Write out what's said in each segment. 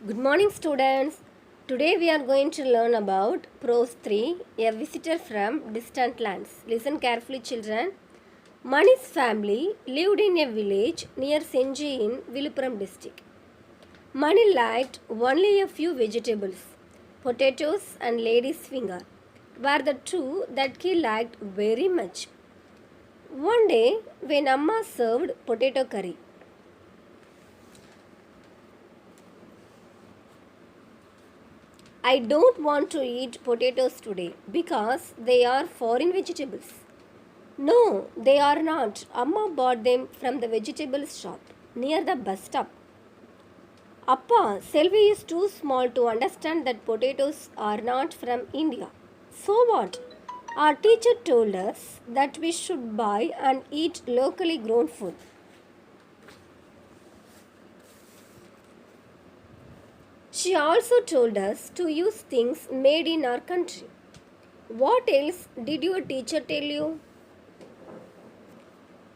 Good morning, students. Today we are going to learn about Prose 3, a visitor from distant lands. Listen carefully, children. Mani's family lived in a village near Senji in Viluppuram district. Mani liked only a few vegetables. Potatoes and lady's finger were the two that he liked very much. One day, when Amma served potato curry, I don't want to eat potatoes today because they are foreign vegetables. No, they are not. Amma bought them from the vegetable shop near the bus stop. Appa, Selvi is too small to understand that potatoes are not from India. So what? Our teacher told us that we should buy and eat locally grown food. She also told us to use things made in our country. What else did your teacher tell you?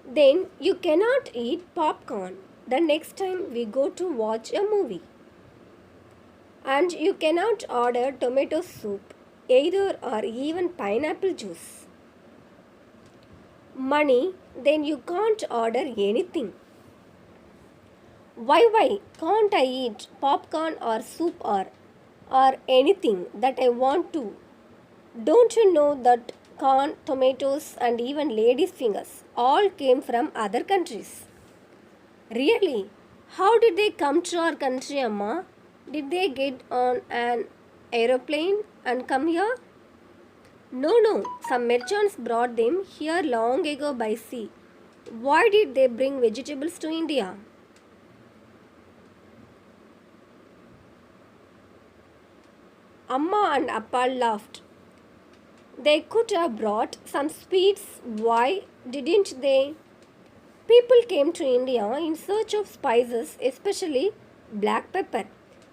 Then you cannot eat popcorn the next time we go to watch a movie. And you cannot order tomato soup either or even pineapple juice. Money, then you can't order anything. Why can't I eat popcorn or soup or anything that I want to? Don't you know that corn, tomatoes, and even ladies' fingers all came from other countries? Really? How did they come to our country, Amma? Did they get on an aeroplane and come here? No. Some merchants brought them here long ago by sea. Why did they bring vegetables to India? Amma and Appa laughed. They could have brought some sweets. Why didn't they? People came to India in search of spices, especially black pepper.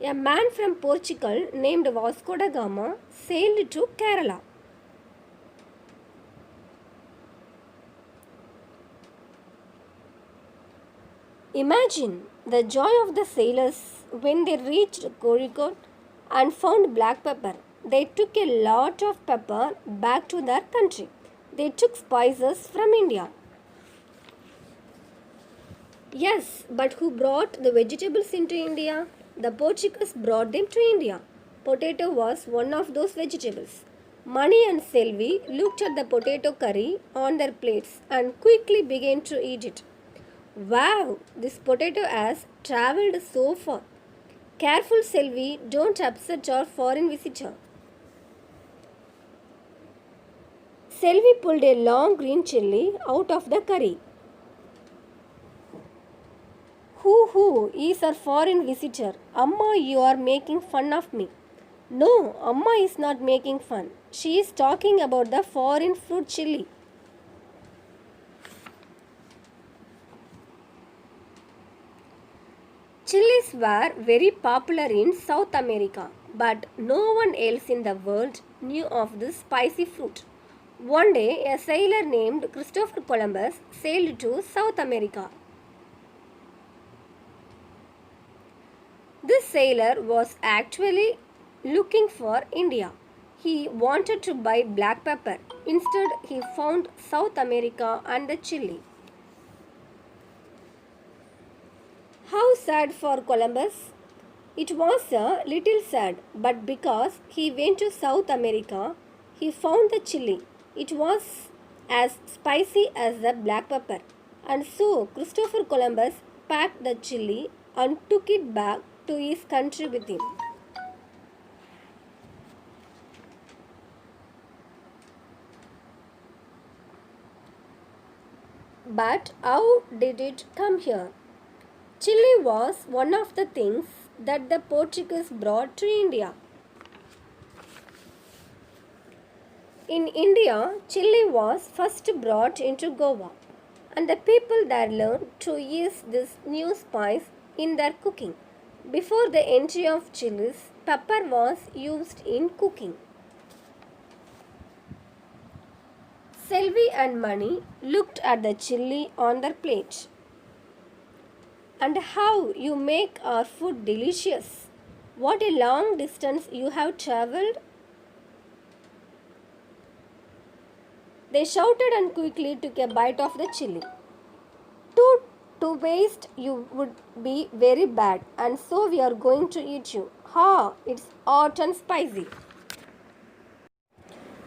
A man from Portugal named Vasco da Gama sailed to Kerala. Imagine the joy of the sailors when they reached Kozhikode and found black pepper. They took a lot of pepper back to their country. They took spices from India. Yes, but who brought the vegetables into India? The Portuguese brought them to India. Potato was one of those vegetables. Mani and Selvi looked at the potato curry on their plates and quickly began to eat it. Wow, this potato has travelled so far. Careful, Selvi, don't upset our foreign visitor. Selvi pulled a long green chilli out of the curry. Who is our foreign visitor? Amma, you are making fun of me. No, Amma is not making fun. She is talking about the foreign fruit chili. Chilies were very popular in South America, but no one else in the world knew of this spicy fruit. One day, a sailor named Christopher Columbus sailed to South America. This sailor was actually looking for India. He wanted to buy black pepper. Instead, he found South America and the chili. How sad for Columbus! It was a little sad, but because he went to South America, he found the chili. It was as spicy as the black pepper. And so Christopher Columbus packed the chili and took it back to his country with him. But how did it come here? Chili was one of the things that the Portuguese brought to India. In India, chili was first brought into Goa, and the people there learned to use this new spice in their cooking. Before the entry of chilies, pepper was used in cooking. Selvi and Mani looked at the chili on their plate. And how you make our food delicious. What a long distance you have traveled! They shouted and quickly took a bite of the chili. To waste you would be very bad, and so we are going to eat you. Ha! It's hot and spicy.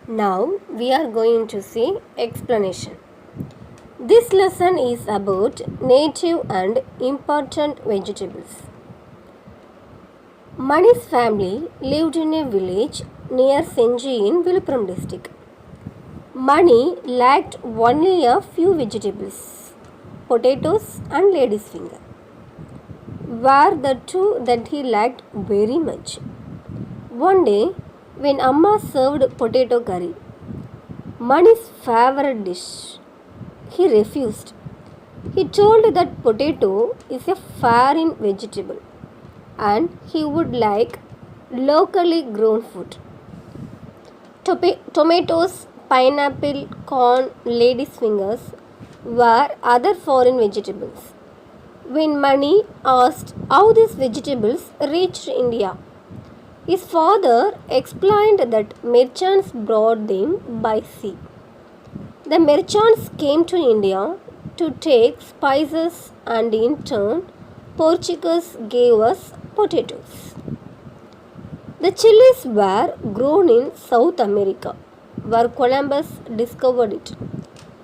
Now we are going to see explanation. This lesson is about native and important vegetables. Mani's family lived in a village near Senji in Viluppuram district. Mani lacked only a few vegetables, potatoes and lady's finger, were the two that he lacked very much. One day, when Amma served potato curry, Mani's favorite dish, he refused. He told that potato is a foreign vegetable and he would like locally grown food. Tomatoes, pineapple, corn, lady's fingers were other foreign vegetables. When Mani asked how these vegetables reached India, his father explained that merchants brought them by sea. The merchants came to India to take spices and in turn Portuguese gave us potatoes. The chilies were grown in South America, where Columbus discovered it,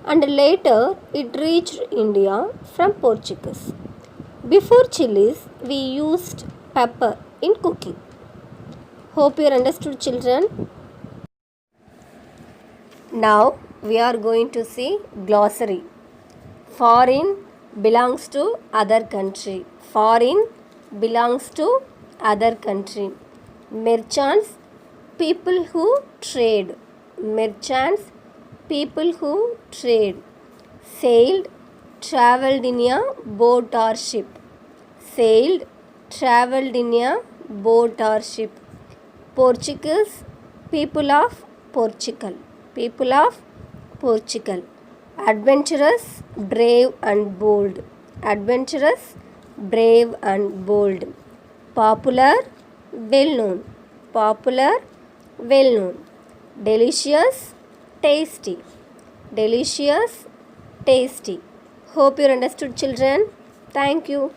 and later it reached India from Portuguese. Before chilies, we used pepper in cooking. Hope you understood, children. Now we are going to see glossary. Foreign belongs to other country. Foreign belongs to other country. Merchants, people who trade. Merchants, people who trade. Sailed, traveled in a boat or ship. Sailed, traveled in a boat or ship. Portuguese, people of Portugal. People of Portugal. Adventurous, brave and bold. Adventurous, brave and bold. Popular, well known. Popular, well known. Delicious, tasty. Delicious, tasty. Hope you understood, children. Thank you.